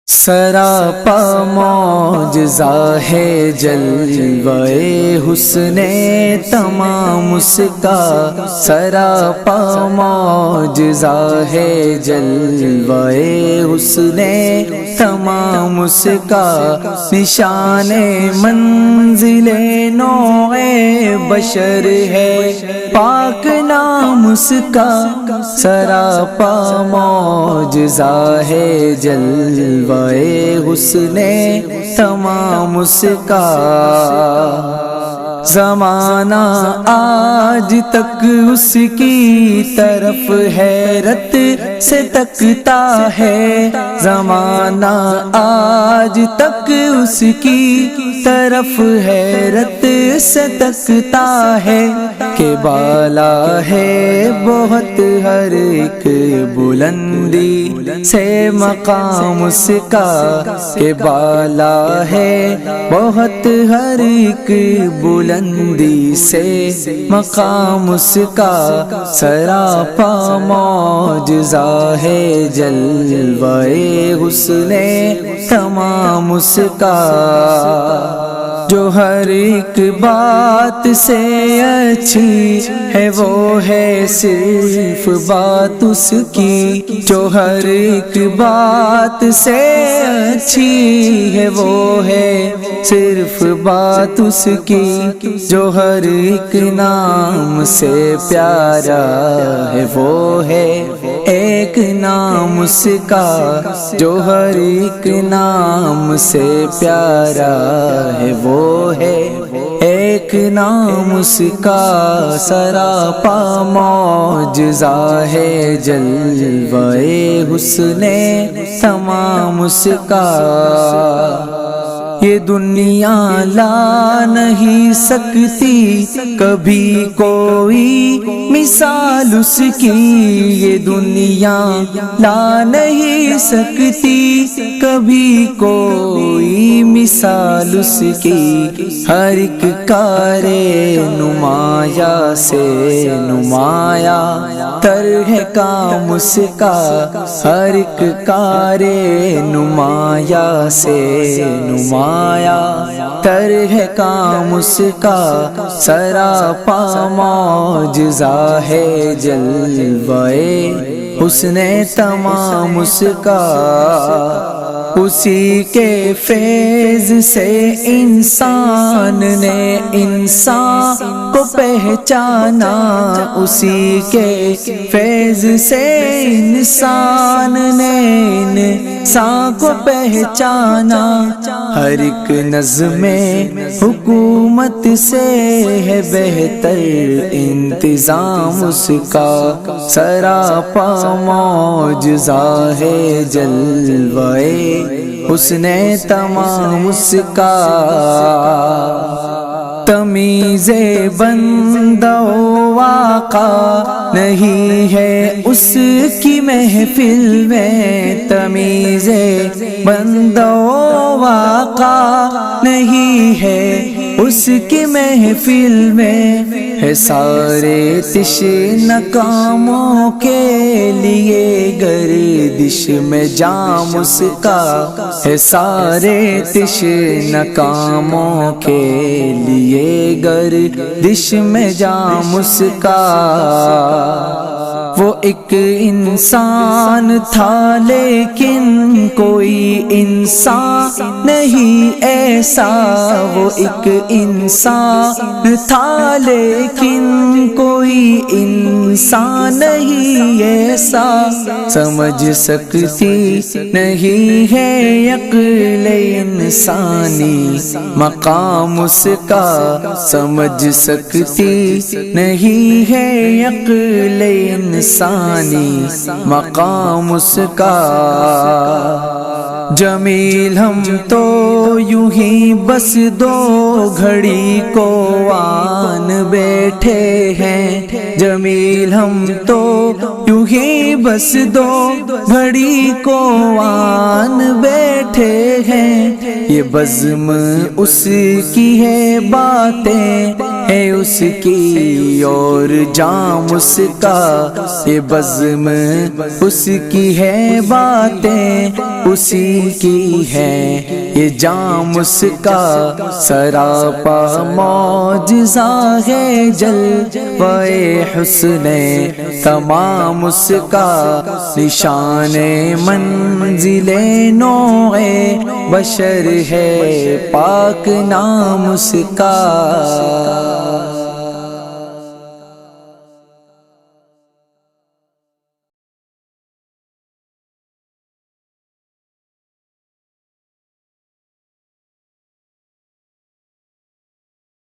سراپا معجزہ ہے جلوہ حسن تمام اس کا، سراپا معجزہ ہے جلوہ حسن تمام اس کا، نشان منزل نوع بشر ہے پاک نام اس کا، سراپا معجزہ ہے جلوہ حسن تمام اس کا۔ زمانہ آج تک اس کی طرف حیرت سے تکتا ہے، زمانہ آج تک اس کی طرف حیرت سے تکتا ہے، کہ بالا ہے بہت ہر ایک بلندی سے مقام اس کا، کہ بالا ہے بہت ہر ایک بلندی سے مقام اس کا، سراپا معجزہ ہے جلوہ حسن تمام اس کا، جو ہر ایک بات سے اچھی ہے وہ ہے صرف بات اس کی، جو ہر ایک بات سے اچھی ہے وہ ہے صرف بات اس کی، جو ہر ایک نام سے پیارا ہے وہ ہے ایک نام اس کا، جو ہر ایک نام سے پیارا ہے وہ ہے ایک نام اس کا، سراپا معجزہ ہے جلوہ حسن تمام اس کا۔ یہ دنیا لا نہیں سکتی کبھی کوئی مثال اس کی، یہ دنیا لا نہیں سکتی کبھی کوئی مثال اس کی، ہر ایک کار نمایاں سے نمایاں تر ہے کام اس کا، ہر ایک کار نمایاں سے نمایاں تر ہے کام اس کا، سراپا معجزہ ہے جلوہ حسن تمام اس کا، اسی کے فیض سے انسان نے انسان کو پہچانا، اسی کے فیض سے انسان نے انسان کو پہچانا، ہر ایک نظم حکومت سے ہے بہتر انتظام اس کا، سراپا معجزہ ہے جلوہ حسن تمام اس کا، تمیز بندہ و آقا نہیں ہے اس کی محفل میں، تمیز بندہ و آقا نہیں ہے اس کی محفل میں، ہے سارے تشنہ کاموں کے لیے گردش میں جام اس کا، ہے سارے تشنہ کاموں کے لیے گردش میں جام اس کا، وہ ایک انسان تھا لیکن کوئی انسان نہیں ایسا، وہ ایک انسان تھا لیکن کوئی انسان نہیں ایسا، سمجھ سکتی نہیں ہے عقل انسانی مقام اس کا، سمجھ سکتی نہیں ہے عقل انسانی مقام اس کا، جمیل ہم تو یوں ہی بس دو گھڑی کو آن بیٹھے ہیں، جمیل ہم تو یوں ہی بس دو گھڑی کو آن بیٹھے ہیں، یہ بزم اس کی ہے باتیں ہے اس کی اور جام اس کا، یہ بزم اس کی ہے باتیں اسی کی ہے، یہ جام اس کا سراپا معجزہ ہے، جلوہ حسن تمام اس کا، نشان منزل نوع بشر ہے پاک نام اس کا۔